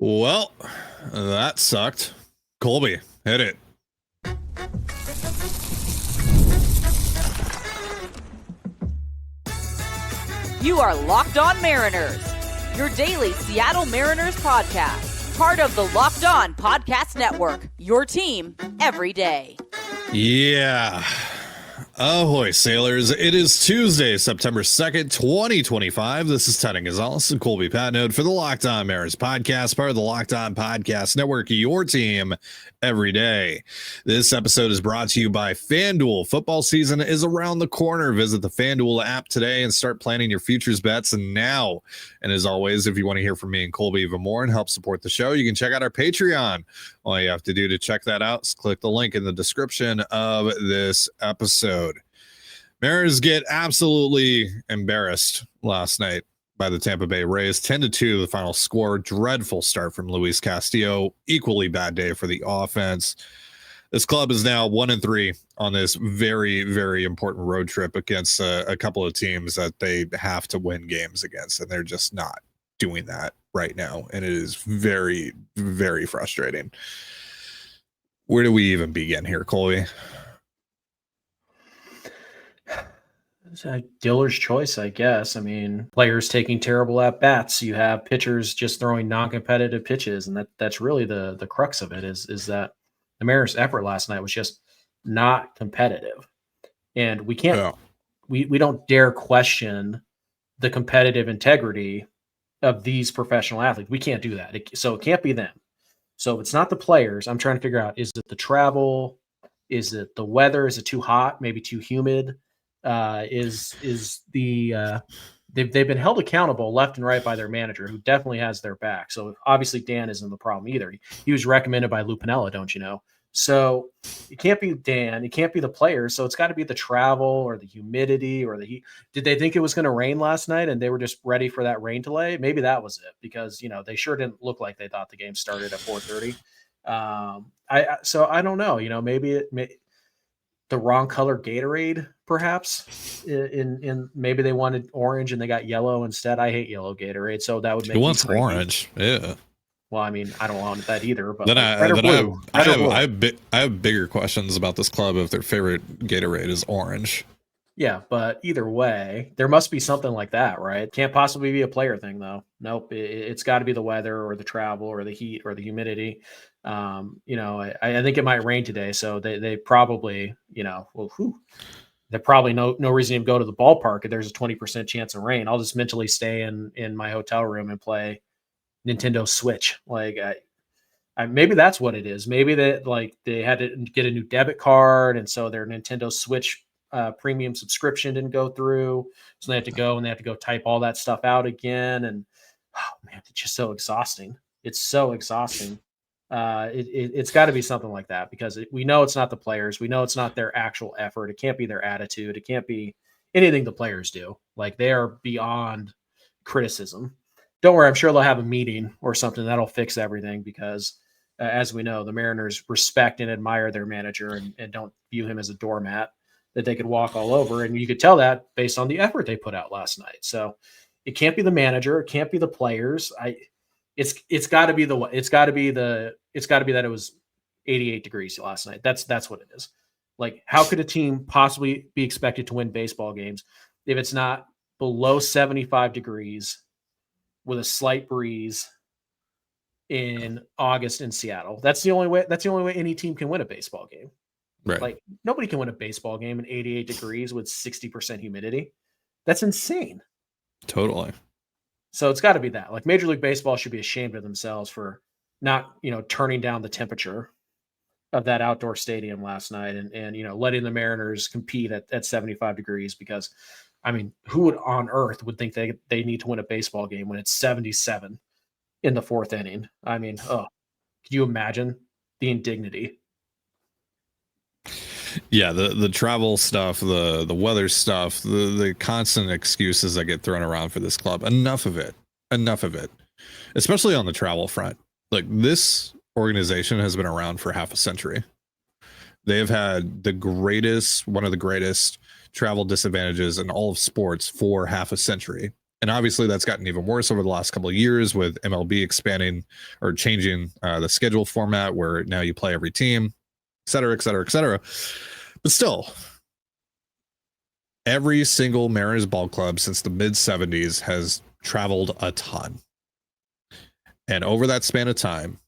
Well, that sucked. Colby, hit it. You are Locked On Mariners, your daily Seattle Mariners podcast. Part of the Locked On Podcast Network, your team every day. Yeah. Ahoy, sailors. It is Tuesday, September 2nd, 2025. This is Teddy Gonzalez and Colby Patnode for the Locked On Mariners podcast, part of the Locked On Podcast Network, your team every day. This episode is brought to you by FanDuel. Football season is around the corner. Visit the FanDuel app today and start planning your futures bets now. And as always, if you want to hear from me and Colby even more and help support the show, you can check out our Patreon. All you have to do to check that out is click the link in the description of this episode. Mariners get absolutely embarrassed last night by the Tampa Bay Rays. 10-2, the final score. Dreadful start from Luis Castillo. Equally bad day for the offense. This club is now 1-3 on this very, very important road trip against a couple of teams that they have to win games against, and they're just not doing that right now, and it is very, very frustrating. Where do we even begin here, Colby? Dealer's choice, I guess. I mean, players taking terrible at bats. You have pitchers just throwing non-competitive pitches, and that's really the crux of it. Is that the Mariners' effort last night was just not competitive, and we can't. We don't dare question the competitive integrity of these professional athletes. We can't do that. So it can't be them. So if it's not the players, I'm trying to figure out: is it the travel? Is it the weather? Is it too hot? Maybe too humid? They've been held accountable left and right by their manager, who definitely has their back. So obviously Dan isn't the problem either. He was recommended by Lou Piniella, don't you know? So it can't be Dan, it can't be the players. So it's got to be the travel or the humidity or the heat. Did they think it was going to rain last night and they were just ready for that rain delay? Maybe that was it, because they sure didn't look like they thought the game started at 4:30. So I don't know. Maybe the wrong color Gatorade, perhaps. In maybe they wanted orange and they got yellow instead. I hate yellow Gatorade, so that would make. Who wants orange? Yeah. Well, I mean, I don't want that either. But then I have bigger questions about this club if their favorite Gatorade is orange. Yeah, but either way, there must be something like that, right? Can't possibly be a player thing, though. Nope, it's got to be the weather or the travel or the heat or the humidity. I think it might rain today, so they probably, there probably no reason to go to the ballpark if there's a 20% chance of rain. I'll just mentally stay in my hotel room and play Nintendo Switch. Like, maybe that's what it is. Maybe they had to get a new debit card, and so their Nintendo Switch premium subscription didn't go through, so they have to go type all that stuff out again. And oh man, it's just so exhausting. It's so exhausting. It's got to be something like that, because we know it's not the players. We know it's not their actual effort. It can't be their attitude. It can't be anything the players do. Like, they are beyond criticism. Don't worry, I'm sure they'll have a meeting or something that'll fix everything, because as we know, the Mariners respect and admire their manager and don't view him as a doormat that they could walk all over. And you could tell that based on the effort they put out last night. So it can't be the manager. It can't be the players. It's got to be that it was 88 degrees last night. That's what it is. Like, how could a team possibly be expected to win baseball games if it's not below 75 degrees with a slight breeze in August in Seattle? That's the only way any team can win a baseball game. Right. Like, nobody can win a baseball game in 88 degrees with 60% humidity. That's insane. Totally. So it's got to be that. Like, Major League Baseball should be ashamed of themselves for not, turning down the temperature of that outdoor stadium last night and letting the Mariners compete at 75 degrees, because, I mean, who on earth would think they need to win a baseball game when it's 77 in the fourth inning? I mean, could you imagine the indignity? Yeah, the travel stuff, the weather stuff, the constant excuses that get thrown around for this club. Enough of it. Especially on the travel front. Like, this organization has been around for half a century. They've had one of the greatest travel disadvantages in all of sports for half a century. And obviously that's gotten even worse over the last couple of years with MLB expanding or changing the schedule format where now you play every team, et cetera, et cetera, et cetera. But still, every single Mariners ball club since the mid 70s has traveled a ton. And over that span of time,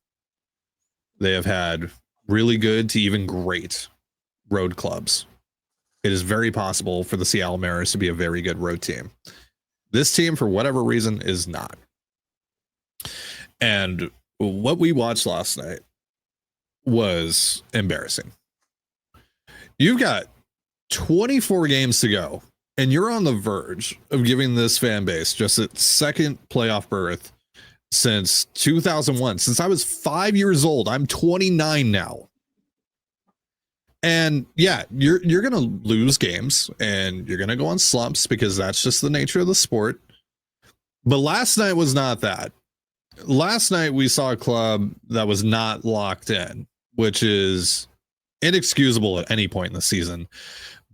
they have had really good to even great road clubs. It is very possible for the Seattle Mariners to be a very good road team. This team, for whatever reason, is not. And what we watched last night was embarrassing. You've got 24 games to go, and you're on the verge of giving this fan base just its second playoff berth since 2001. Since I was 5 years old. I'm 29 now. And yeah, you're going to lose games and you're going to go on slumps because that's just the nature of the sport. But last night was not that. Last night we saw a club that was not locked in, which is inexcusable at any point in the season,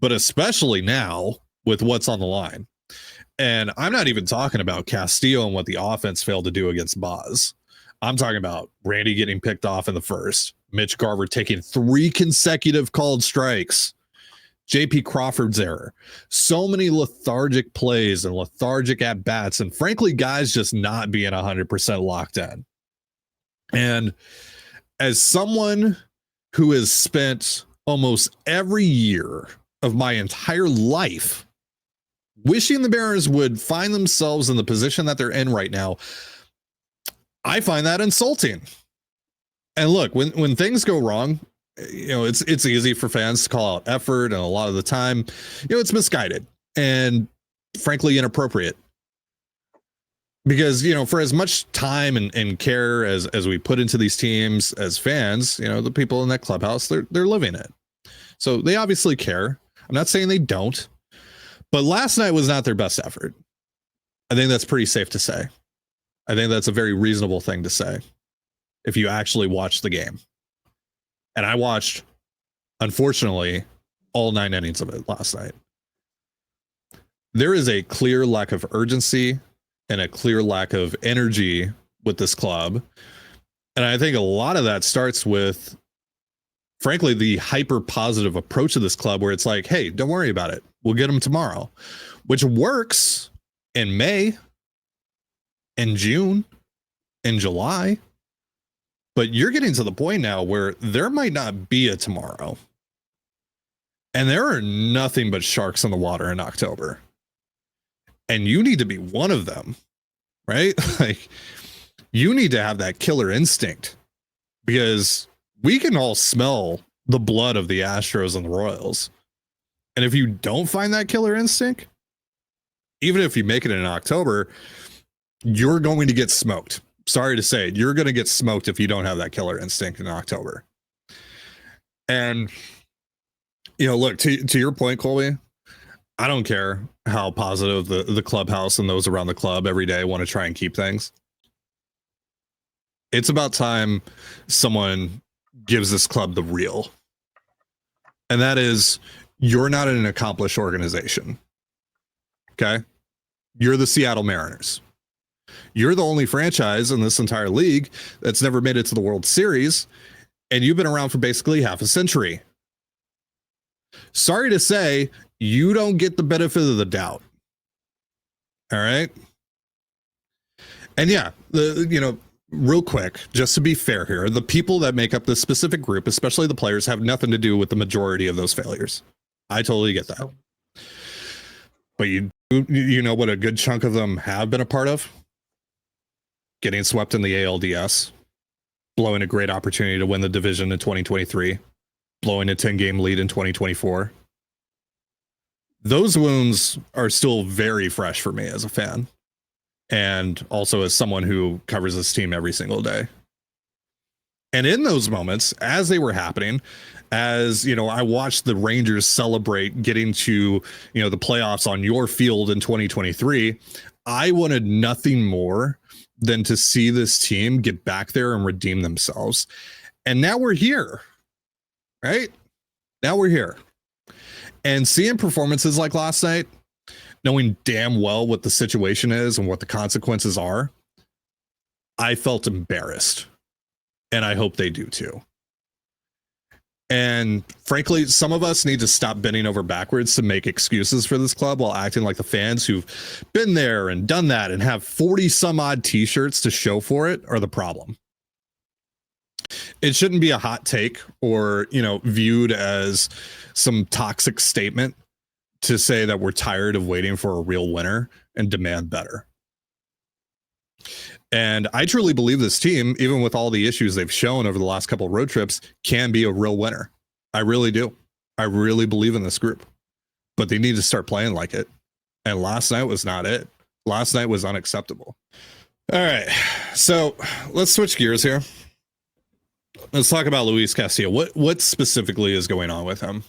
but especially now with what's on the line. And I'm not even talking about Castillo and what the offense failed to do against Boz. I'm talking about Randy getting picked off in the first, Mitch Garver taking 3 consecutive called strikes, JP Crawford's error, so many lethargic plays and lethargic at bats, and frankly, guys just not being 100% locked in. And as someone who has spent almost every year of my entire life wishing the Mariners would find themselves in the position that they're in right now, I find that insulting. And look, when things go wrong, you know, it's easy for fans to call out effort, and a lot of the time, you know, it's misguided and frankly inappropriate. Because, you know, for as much time and care as we put into these teams as fans, you know, the people in that clubhouse, they're living it. So they obviously care. I'm not saying they don't, but last night was not their best effort. I think that's pretty safe to say. I think that's a very reasonable thing to say if you actually watch the game. And I watched, unfortunately, all 9 innings of it last night. There is a clear lack of urgency and a clear lack of energy with this club. And I think a lot of that starts with, frankly, the hyper positive approach of this club where it's like, hey, don't worry about it. We'll get them tomorrow, which works in May, in June, in July. But you're getting to the point now where there might not be a tomorrow. And there are nothing but sharks in the water in October. And you need to be one of them, right? Like, you need to have that killer instinct, because we can all smell the blood of the Astros and the Royals. And if you don't find that killer instinct, even if you make it in October, you're going to get smoked. Sorry to say, you're going to get smoked if you don't have that killer instinct in October. And, you know, look, to your point, Colby, I don't care how positive the clubhouse and those around the club every day want to try and keep things. It's about time someone gives this club the real. And that is, you're not an accomplished organization. Okay? You're the Seattle Mariners. You're the only franchise in this entire league that's never made it to the World Series, and you've been around for basically half a century. Sorry to say, you don't get the benefit of the doubt. All right? And yeah, real quick, just to be fair here, the people that make up this specific group, especially the players, have nothing to do with the majority of those failures. I totally get that. But you know what a good chunk of them have been a part of? Getting swept in the ALDS, blowing a great opportunity to win the division in 2023, blowing a 10-game lead in 2024. Those wounds are still very fresh for me as a fan, and also as someone who covers this team every single day. And in those moments, as they were happening, as you know, I watched the Rangers celebrate getting to, you know, the playoffs on your field in 2023. I wanted nothing more than to see this team get back there and redeem themselves. And now we're here, right? Now we're here. And seeing performances like last night, knowing damn well what the situation is and what the consequences are, I felt embarrassed. And I hope they do too. And frankly, some of us need to stop bending over backwards to make excuses for this club while acting like the fans who've been there and done that and have 40 some odd t-shirts to show for it are the problem. It shouldn't be a hot take or, viewed as some toxic statement to say that we're tired of waiting for a real winner and demand better. And I truly believe this team, even with all the issues they've shown over the last couple of road trips, can be a real winner. I really do. I really believe in this group, but they need to start playing like it. And last night was not it. Last night was unacceptable. All right. So let's switch gears here. Let's talk about Luis Castillo. What specifically is going on with him?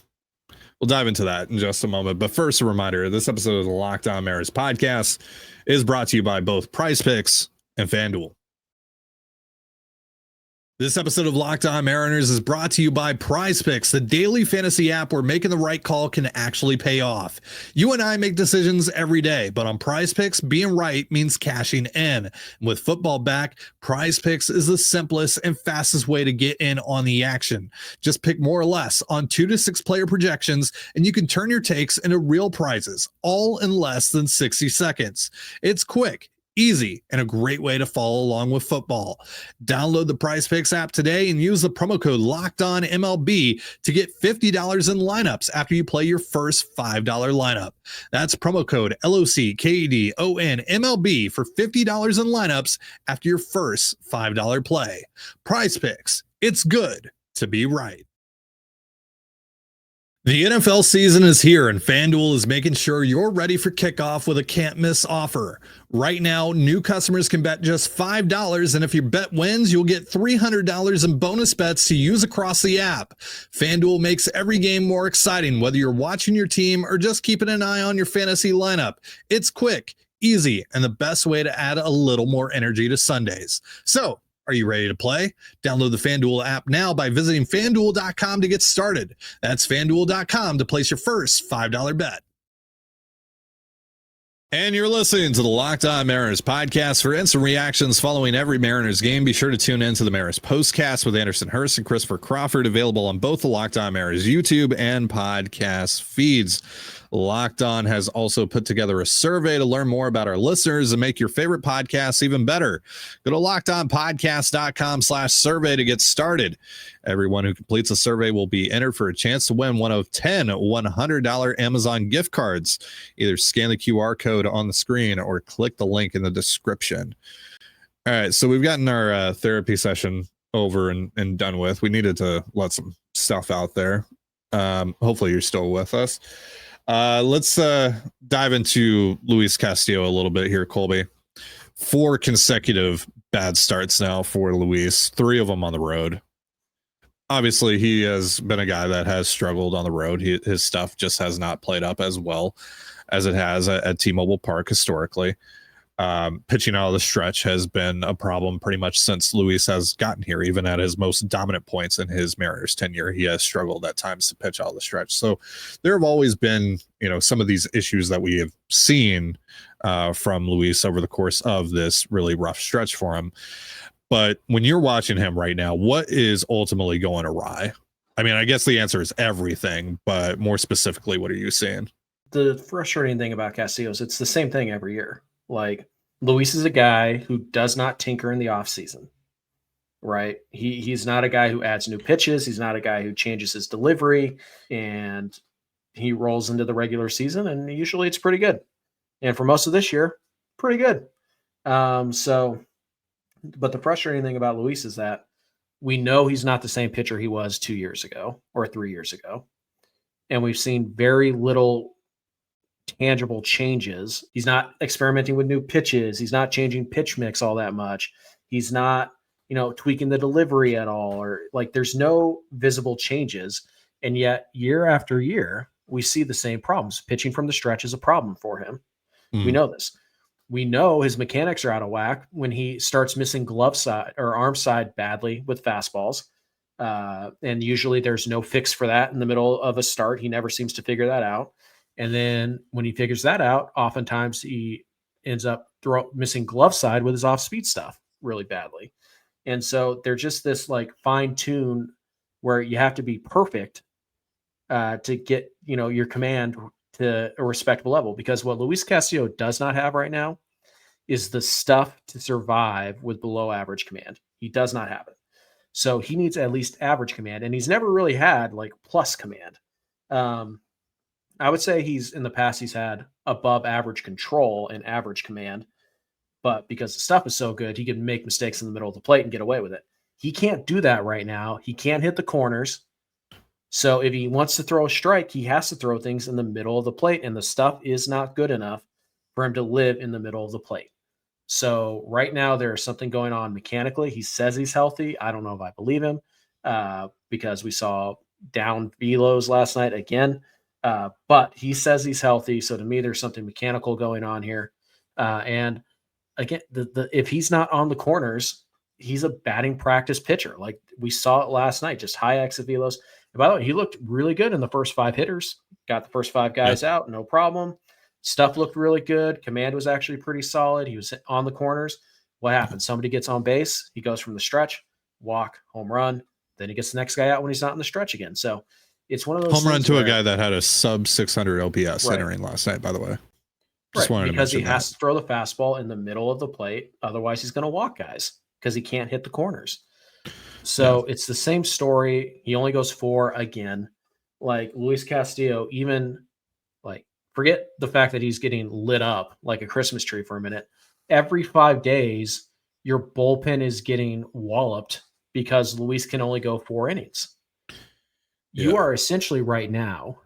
We'll dive into that in just a moment. But first, a reminder, this episode of the Locked On Mariners podcast is brought to you by both Prize Picks and FanDuel. This episode of Locked On Mariners is brought to you by Prize Picks, the daily fantasy app where making the right call can actually pay off. You and I make decisions every day, but on Prize Picks, being right means cashing in. With football back, Prize Picks is the simplest and fastest way to get in on the action. Just pick more or less on 2 to 6 player projections, and you can turn your takes into real prizes, all in less than 60 seconds. It's quick, easy, and a great way to follow along with football. Download the Prize Picks app today and use the promo code LOCKEDONMLB to get $50 in lineups after you play your first $5 lineup. That's promo code LOCKEDONMLB for $50 in lineups after your first $5 play. Prize Picks. It's good to be right. The NFL season is here, and FanDuel is making sure you're ready for kickoff with a can't-miss offer. Right now, new customers can bet just $5, and if your bet wins, you'll get $300 in bonus bets to use across the app. FanDuel makes every game more exciting, whether you're watching your team or just keeping an eye on your fantasy lineup. It's quick, easy, and the best way to add a little more energy to Sundays. So, are you ready to play? Download the FanDuel app now by visiting FanDuel.com to get started. That's FanDuel.com to place your first $5 bet. And you're listening to the Locked On Mariners podcast. For instant reactions following every Mariners game, be sure to tune in to the Mariners postcast with Anderson Hurst and Christopher Crawford, available on both the Locked On Mariners YouTube and podcast feeds. Locked On has also put together a survey to learn more about our listeners and make your favorite podcasts even better. Go to lockedonpodcast.com/survey to get started. Everyone who completes a survey will be entered for a chance to win one of 10 $100 Amazon gift cards. Either scan the QR code on the screen or click the link in the description. All right, so we've gotten our therapy session over and done with. We needed to let some stuff out there. Hopefully you're still with us. Let's dive into Luis Castillo a little bit here, Colby. 4 consecutive bad starts now for Luis, 3 of them on the road. Obviously, he has been a guy that has struggled on the road. His stuff just has not played up as well as it has at T-Mobile Park historically. Pitching out of the stretch has been a problem pretty much since Luis has gotten here. Even at his most dominant points in his Mariners tenure, he has struggled at times to pitch out of the stretch. So there have always been, some of these issues that we have seen from Luis over the course of this really rough stretch for him. But when you're watching him right now, what is ultimately going awry? I mean, I guess the answer is everything, but more specifically, what are you seeing? The frustrating thing about Castillo is it's the same thing every year. Like, Luis is a guy who does not tinker in the offseason, right? He's not a guy who adds new pitches. He's not a guy who changes his delivery, and he rolls into the regular season, and usually it's pretty good. And for most of this year, pretty good. But the frustrating thing about Luis is that we know he's not the same pitcher he was 2 years ago or 3 years ago. And we've seen very little tangible changes. He's not experimenting with new pitches. He's not changing pitch mix all that much. He's not, tweaking the delivery at all, or there's no visible changes. And yet year after year, we see the same problems. Pitching from the stretch is a problem for him. We know this. We know his mechanics are out of whack when he starts missing glove side or arm side badly with fastballs. And usually there's no fix for that in the middle of a start. He never seems to figure that out. And then when he figures that out, oftentimes he ends up missing glove side with his off-speed stuff really badly. And so they're just this like fine tune where you have to be perfect to get, your command to a respectable level. Because what Luis Castillo does not have right now is the stuff to survive with below average command. He does not have it. So he needs at least average command, and he's never really had like plus command. I would say in the past, he's had above average control and average command, but because the stuff is so good, he can make mistakes in the middle of the plate and get away with it. He can't do that right now. He can't hit the corners. So if he wants to throw a strike, he has to throw things in the middle of the plate, and the stuff is not good enough for him to live in the middle of the plate. So right now there's something going on mechanically. He says he's healthy. I don't know if I believe him because we saw down velos last night again. But he says he's healthy. So to me, there's something mechanical going on here. And again, if he's not on the corners, he's a batting practice pitcher. Like we saw it last night, just high exit velos. And by the way, he looked really good in the first 5 hitters, got the first 5 guys out, no problem. Stuff looked really good. Command was actually pretty solid. He was on the corners. What happens? Somebody gets on base. He goes from the stretch, walk, home run. Then he gets the next guy out when he's not in the stretch again. So it's one of those home run to a guy that had a sub 600 OPS entering last night, by the way. Just wanted because he has to throw the fastball in the middle of the plate. Otherwise, he's going to walk guys because he can't hit the corners. So it's the same story. He only goes 4 again. Like Luis Castillo, even like, forget the fact that he's getting lit up like a Christmas tree for a minute. Every 5 days, your bullpen is getting walloped because Luis can only go 4 innings. You are essentially right now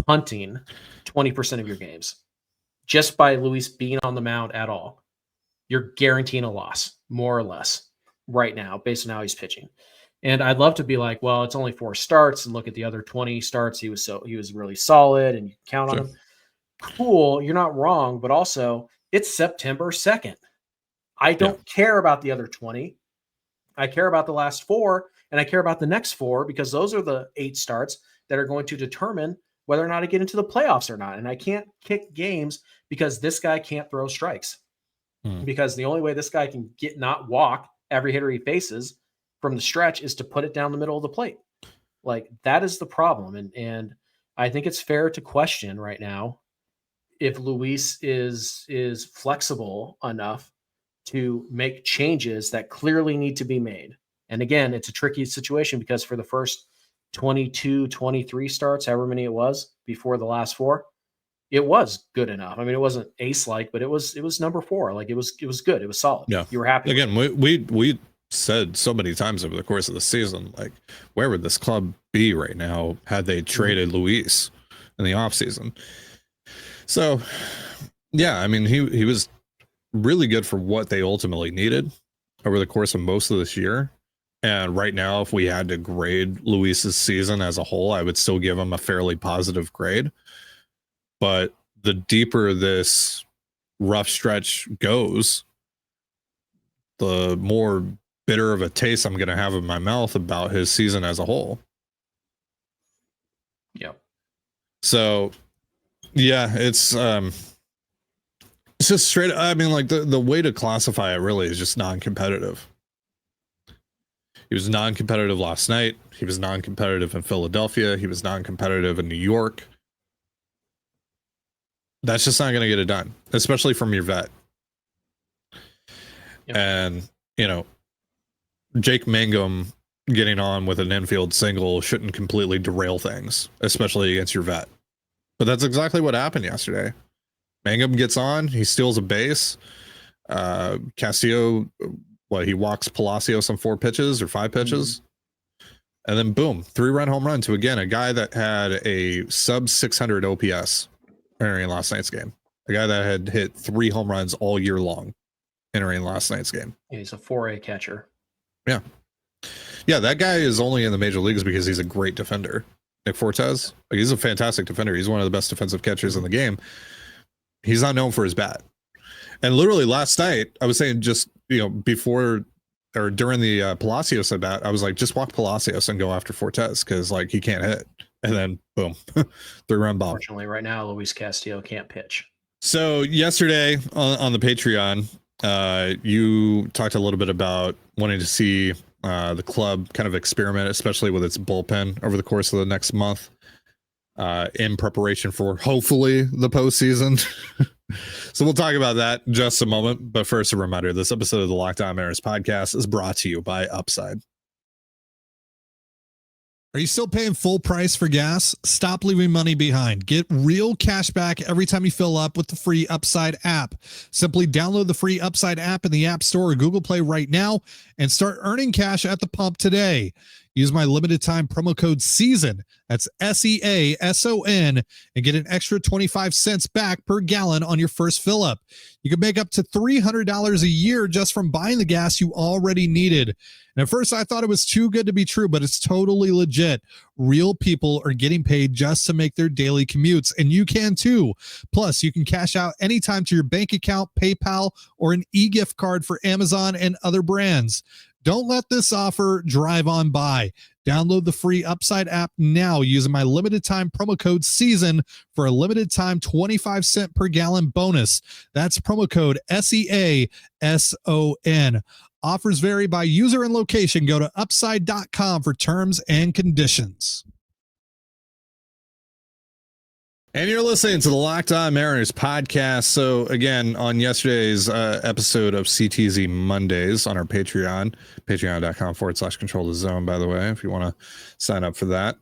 punting 20% of your games just by Luis being on the mound at all. You're guaranteeing a loss, more or less, right now, based on how he's pitching. And I'd love to be like, well, it's only 4 starts, and look at the other 20 starts. He was really solid, and you can count on him. Cool, you're not wrong, but also it's September 2nd. I don't care about the other 20. I care about the last 4, and I care about the next 4 because those are the 8 starts that are going to determine whether or not I get into the playoffs or not. And I can't kick games because this guy can't throw strikes. Because the only way this guy can not walk every hitter he faces from the stretch is to put it down the middle of the plate. Like that is the problem. And I think it's fair to question right now if Luis is flexible enough to make changes that clearly need to be made. And again, it's a tricky situation because for the first 22, 23 starts, however many it was before the last 4, it was good enough. I mean, it wasn't ace-like, but it was number 4. Like it was good. It was solid. Yeah. You were happy. Again, we said so many times over the course of the season, like, where would this club be right now had they traded Luis in the offseason? So, yeah, I mean, he was really good for what they ultimately needed over the course of most of this year. And right now, if we had to grade Luis's season as a whole, I would still give him a fairly positive grade. But the deeper this rough stretch goes, the more bitter of a taste I'm going to have in my mouth about his season as a whole. Yeah. So, yeah, it's just straight. I mean, like the way to classify it really is just non-competitive. He was non-competitive last night. He was non-competitive in Philadelphia. He was non-competitive in New York. That's just not going to get it done, especially from your vet. Yep. And, Jake Mangum getting on with an infield single shouldn't completely derail things, especially against your vet. But that's exactly what happened yesterday. Mangum gets on, he steals a base. Castillo, he walks Palacios on 4 pitches or 5 pitches. And then boom, 3-run home run to, again, a guy that had a sub 600 OPS entering last night's game. A guy that had hit 3 home runs all year long entering last night's game. Yeah, he's a 4A catcher. Yeah. Yeah, that guy is only in the major leagues because he's a great defender. Nick Fortes, he's a fantastic defender. He's one of the best defensive catchers in the game. He's not known for his bat. And literally last night, I was saying just, before or during the Palacios at bat, I was like, just walk Palacios and go after Fortes because, he can't hit. and then boom, 3-run bomb. Unfortunately, right now, Luis Castillo can't pitch. So yesterday on the Patreon, you talked a little bit about wanting to see the club kind of experiment, especially with its bullpen over the course of the next month, in preparation for hopefully the postseason. So we'll talk about that in just a moment. But first, a reminder, this episode of the Locked On Mariners podcast is brought to you by Upside. Are you still paying full price for gas? Stop leaving money behind. Get real cash back every time you fill up with the free Upside app. Simply download the free Upside app in the App Store or Google Play right now and start earning cash at the pump today. Use my limited time promo code SEASON, that's SEASON, and get an extra 25 cents back per gallon on your first fill up. You can make up to $300 a year just from buying the gas you already needed. And at first I thought it was too good to be true, but it's totally legit. Real people are getting paid just to make their daily commutes, and you can too. Plus, you can cash out anytime to your bank account, PayPal, or an e-gift card for Amazon and other brands. Don't let this offer drive on by. Download the free Upside app now using my limited time promo code SEASON for a limited time 25 cent per gallon bonus. That's promo code SEASON. Offers vary by user and location. Go to upside.com for terms and conditions. And you're listening to the Locked On Mariners podcast. So again, on yesterday's episode of CTZ Mondays on our Patreon, patreon.com/control the zone, by the way, if you want to sign up for that.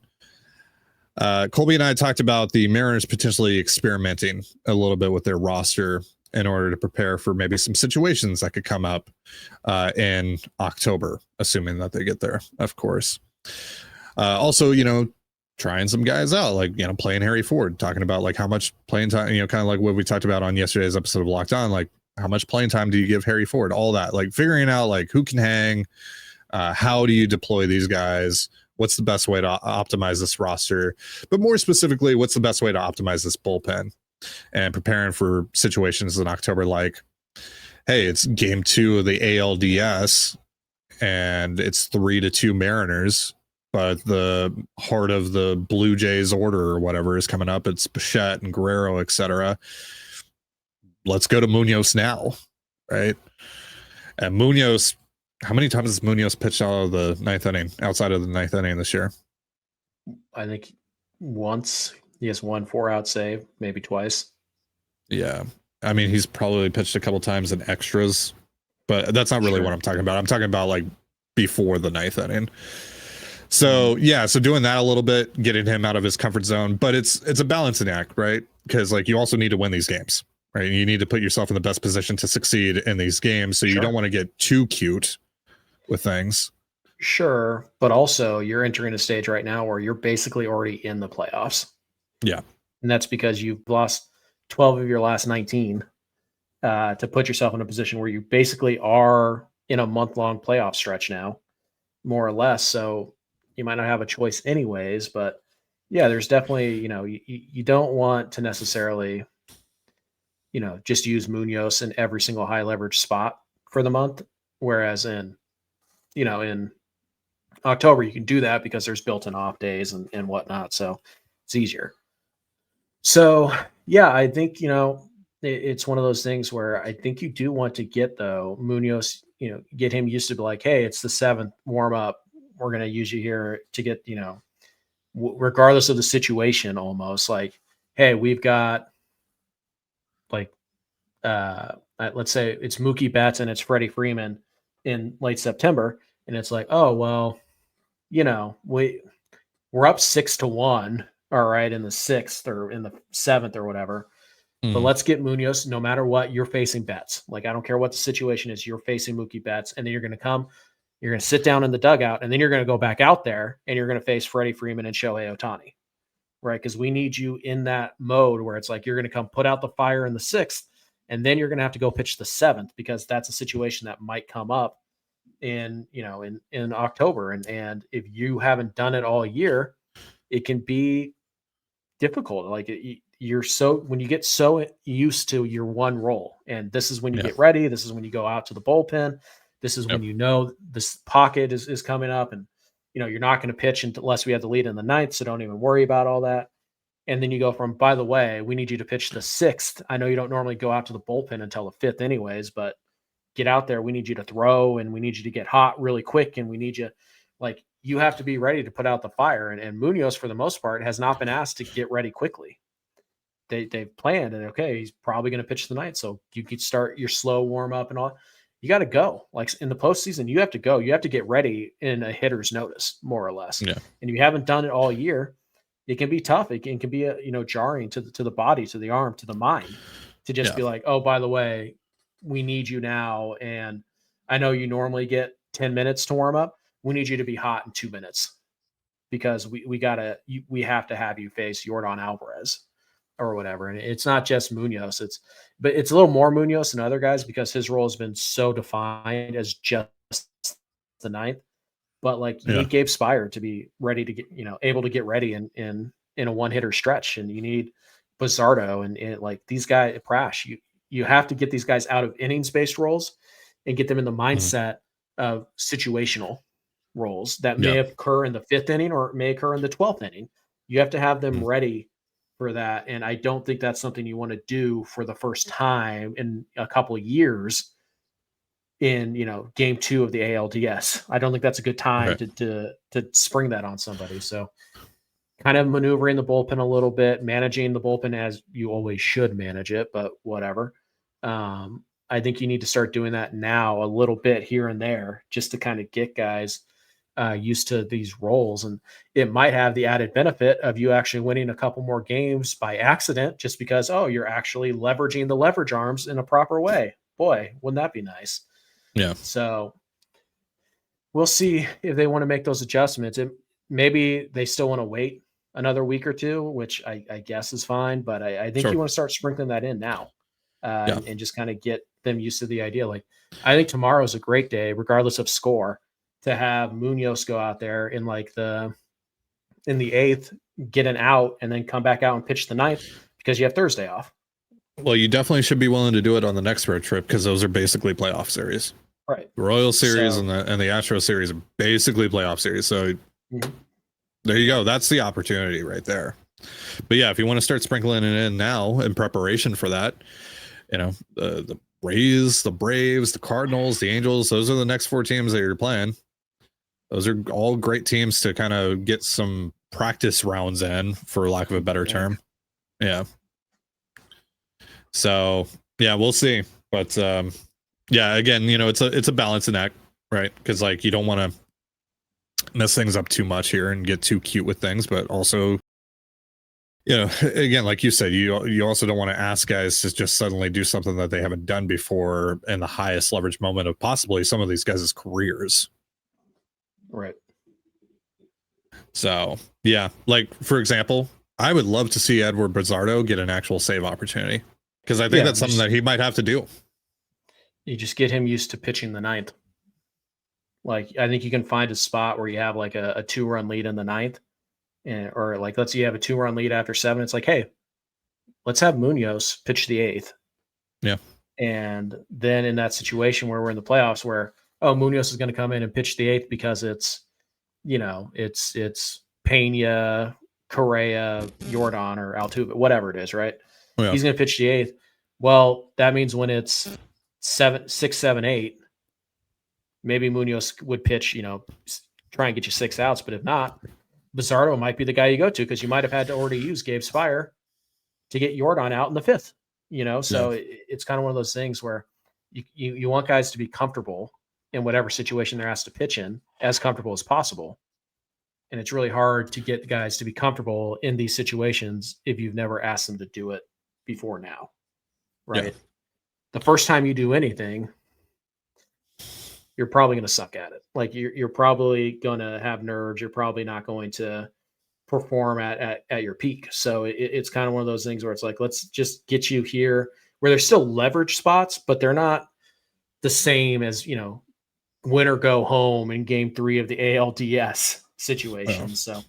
Colby and I talked about the Mariners potentially experimenting a little bit with their roster in order to prepare for maybe some situations that could come up in October, assuming that they get there, of course. Also, trying some guys out, like, playing Harry Ford, talking about like how much playing time, kind of like what we talked about on yesterday's episode of Locked On, like how much playing time do you give Harry Ford, all that, like figuring out like who can hang, how do you deploy these guys, what's the best way to optimize this roster, but more specifically, what's the best way to optimize this bullpen and preparing for situations in October, like, hey, it's game 2 of the ALDS and it's 3-2 Mariners, but the heart of the Blue Jays order or whatever is coming up. It's Bichette and Guerrero, etc. Let's go to Munoz now, right? And Munoz, how many times has Munoz pitched out of the ninth inning, outside of the ninth inning this year? I think once. He has 1 4-out save, maybe twice. Yeah. I mean, he's probably pitched a couple times in extras, but that's not really what I'm talking about. I'm talking about like before the ninth inning. So yeah, so doing that a little bit, getting him out of his comfort zone, but it's a balancing act, right? Because like you also need to win these games, right? You need to put yourself in the best position to succeed in these games. So you don't want to get too cute with things. Sure, but also you're entering a stage right now where you're basically already in the playoffs. Yeah, and that's because you've lost 12 of your last 19 to put yourself in a position where you basically are in a month-long playoff stretch now, more or less. So you might not have a choice anyways, but yeah, there's definitely, you don't want to necessarily, just use Munoz in every single high leverage spot for the month. Whereas in October, you can do that because there's built-in off days and whatnot. So it's easier. So yeah, I think, it's one of those things where I think you do want to get Munoz, get him used to be like, hey, it's the 7th warm up. We're going to use you here to get, regardless of the situation, almost like, hey, we've got like, let's say it's Mookie Betts and it's Freddie Freeman in late September. And it's like, oh, well, we're up 6-1. All right, in the 6th or in the 7th or whatever. But let's get Munoz. No matter what, you're facing Betts. Like, I don't care what the situation is, you're facing Mookie Betts. And then you're going to sit down in the dugout, and then you're going to go back out there, and you're going to face Freddie Freeman and Shohei Ohtani, right? Because we need you in that mode where it's like you're going to come put out the fire in the 6th, and then you're going to have to go pitch the 7th because that's a situation that might come up in October. And if you haven't done it all year, it can be difficult. Like when you get so used to your one role, and this is when you get ready, this is when you go out to the bullpen, this is when this pocket is coming up, and you're not going to pitch unless we have the lead in the ninth, so don't even worry about all that. And then you go from, by the way, we need you to pitch the sixth. I know you don't normally go out to the bullpen until the fifth anyways, but get out there. We need you to throw, and we need you to get hot really quick, and we need you, like, you have to be ready to put out the fire. And Munoz, for the most part, has not been asked to get ready quickly. They've planned, and okay, he's probably going to pitch the ninth, so you could start your slow warm up and all. You got to go. Like in the postseason, you have to go. You have to get ready in a hitter's notice, more or less. Yeah. And you haven't done it all year. It can be tough. It can be jarring to the body, to the arm, to the mind, to just be like, oh, by the way, we need you now. And I know you normally get 10 minutes to warm up. We need you to be hot in 2 minutes, because we have to have you face Yordan Alvarez or whatever. And it's not just Munoz. But it's a little more Munoz than other guys, because his role has been so defined as just the ninth. But like, you need Gabe Spire to be ready to get, able to get ready in a one hitter stretch. And you need Bizzardo and like these guys, Prash, you have to get these guys out of innings based roles and get them in the mindset of situational roles that may occur in the fifth inning or may occur in the 12th inning. You have to have them ready for that. And I don't think that's something you want to do for the first time in a couple of years in, game 2 of the ALDS. I don't think that's a good time to spring that on somebody. So kind of maneuvering the bullpen a little bit, managing the bullpen as you always should manage it, but whatever. I think you need to start doing that now a little bit here and there, just to kind of get guys used to these roles. And it might have the added benefit of you actually winning a couple more games by accident, just because, you're actually leveraging the leverage arms in a proper way. Boy, wouldn't that be nice? Yeah. So we'll see if they want to make those adjustments. Maybe they still want to wait another week or two, which I guess is fine. But I think you want to start sprinkling that in now and just kind of get them used to the idea. Like, I think tomorrow's a great day, regardless of score, to have Munoz go out there in the eighth, get an out, and then come back out and pitch the ninth, because you have Thursday off. Well, you definitely should be willing to do it on the next road trip, because those are basically playoff series. Right. The Royal Series and the Astro Series are basically playoff series. So there you go. That's the opportunity right there. But yeah, if you want to start sprinkling it in now in preparation for that, the Rays, the Braves, the Cardinals, the Angels, those are the next 4 teams that you're playing. Those are all great teams to kind of get some practice rounds in, for lack of a better term. Yeah. So yeah, we'll see. But again, it's a balancing act, right? Because like, you don't want to mess things up too much here and get too cute with things, but also, again, like you said, you also don't want to ask guys to just suddenly do something that they haven't done before in the highest leverage moment of possibly some of these guys' careers. Right. So yeah, like for example, I would love to see Edward Bizzardo get an actual save opportunity, because I think that's something that he might have to do. You just get him used to pitching the ninth. Like, I think you can find a spot where you have like a 2-run lead in the ninth, or like, let's say you have a 2-run lead after 7. It's like, hey, let's have Munoz pitch the 8th. Yeah. And then in that situation where we're in the playoffs, where, Munoz is going to come in and pitch the 8th because it's Pena, Correa, Yordan, or Altuve, whatever it is, right? Yeah. He's going to pitch the 8th. Well, that means when it's 6, 7, 8, maybe Munoz would pitch, try and get you 6 outs. But if not, Bizzardo might be the guy you go to, because you might have had to already use Gabe Spire to get Yordan out in the 5th. So it's kind of one of those things where you want guys to be comfortable in whatever situation they're asked to pitch in, as comfortable as possible. And it's really hard to get guys to be comfortable in these situations if you've never asked them to do it before now. Right. Yeah. The first time you do anything, you're probably going to suck at it. Like, you're probably going to have nerves. You're probably not going to perform at your peak. So it's kind of one of those things where it's like, let's just get you here where there's still leverage spots, but they're not the same as, win or go home in game 3 of the ALDS situation. So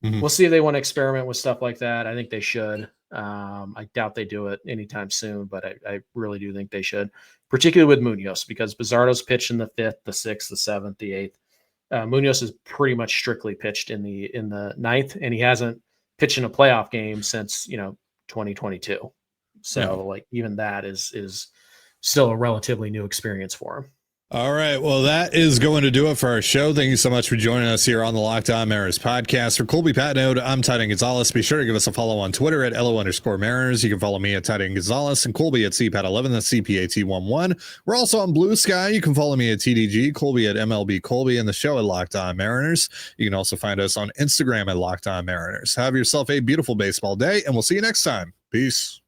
we'll see if they want to experiment with stuff like that. I think they should. I doubt they do it anytime soon, but I really do think they should, particularly with Munoz, because Bizzardo's pitched in the 5th, the 6th, the 7th, the Munoz is pretty much strictly pitched in the ninth, and he hasn't pitched in a playoff game since 2022. So like even that is still a relatively new experience for him. All right. Well, that is going to do it for our show. Thank you so much for joining us here on the Locked On Mariners podcast. For Colby Patnode, I'm Titan Gonzalez. Be sure to give us a follow on Twitter at LO_Mariners. You can follow me at Titan Gonzalez and Colby at CPAT11. That's CPAT11. We're also on Blue Sky. You can follow me at TDG, Colby at MLB Colby, and the show at Locked On Mariners. You can also find us on Instagram at Locked On Mariners. Have yourself a beautiful baseball day, and we'll see you next time. Peace.